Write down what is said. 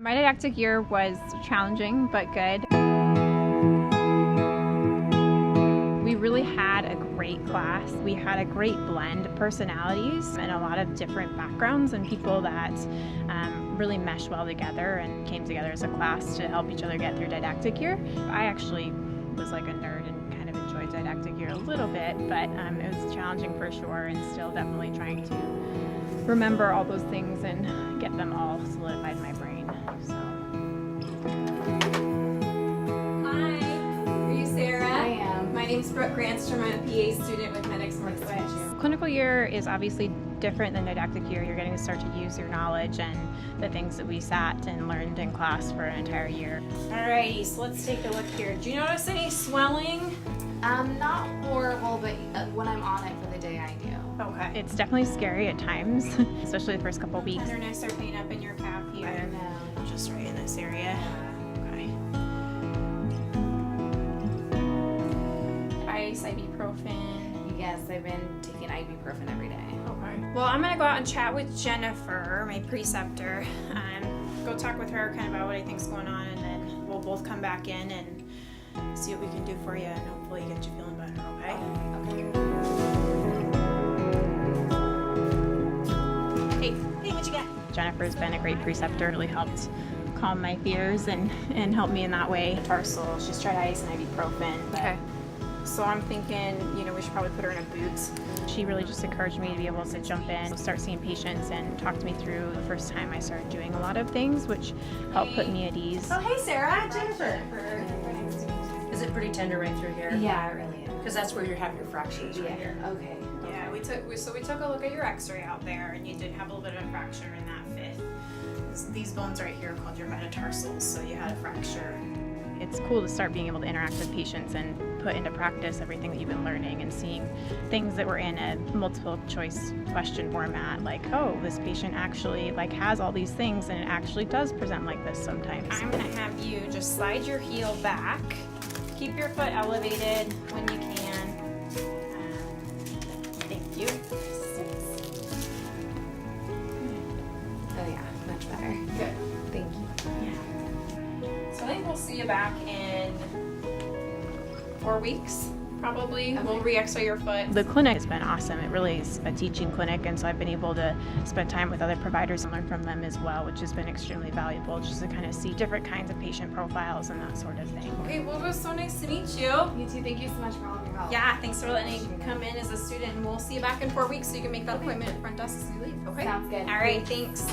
My didactic year was challenging but good. We really had a great class. We had a great blend of personalities and a lot of different backgrounds and people that really meshed well together and came together as a class to help each other get through didactic year. I actually was like a nerd and kind of enjoyed didactic year a little bit, but it was challenging for sure, and still definitely trying to remember all those things and get them all solidified in my brain. So. My name's Brooke Granstrom. I'm a PA student with MEDEX Spokane Class. Clinical year is obviously different than didactic year. You're getting to start to use your knowledge and the things that we sat and learned in class for an entire year. Alrighty, so let's take a look here. Do you notice any swelling? Not horrible, but when I'm on it for the day, I do. Okay. It's definitely scary at times, especially the first couple of weeks. Tenderness or pain up in your calf here? I know. Just right in this area. Okay. Ice, ibuprofen. Yes, I've been taking ibuprofen every day. Okay. Well, I'm gonna go out and chat with Jennifer, my preceptor, go talk with her kind of about what I think's going on, and then we'll both come back in and see what we can do for you, and hopefully get you feeling better. Okay. Hey, what you got? Jennifer's been a great preceptor, really helped calm my fears and help me in that way. Tarsal. She's tried ice and ibuprofen. Okay. So I'm thinking, we should probably put her in a boot. She really just encouraged me to be able to jump in, start seeing patients, and talk me through the first time I started doing a lot of things, which helped put me at ease. Oh, hey, Sarah. Jennifer. Is it pretty tender right through here? Yeah, it really is. Because that's where you have your fractures right here. Okay. Yeah, we took a look at your x-ray out there, and you did have a little bit of a fracture in that fifth. These bones right here are called your metatarsals, so you had a fracture. It's cool to start being able to interact with patients and put into practice everything that you've been learning and seeing things that were in a multiple choice question format, like, oh, this patient actually has all these things and it actually does present like this sometimes. I'm gonna have you just slide your heel back, keep your foot elevated when you can. Thank you. Oh yeah, much better. Good. Thank you. So I think we'll see you back in 4 weeks, probably. Okay. We'll re-x-ray your foot. The clinic has been awesome. It really is a teaching clinic, and so I've been able to spend time with other providers and learn from them as well, which has been extremely valuable, just to kind of see different kinds of patient profiles and that sort of thing. Okay, well, it was so nice to meet you. You too. Thank you so much for all of your help. Yeah, thanks for letting me come in as a student, and we'll see you back in 4 weeks so you can make that appointment at front desk as you leave. Okay? Sounds good. All right, thanks.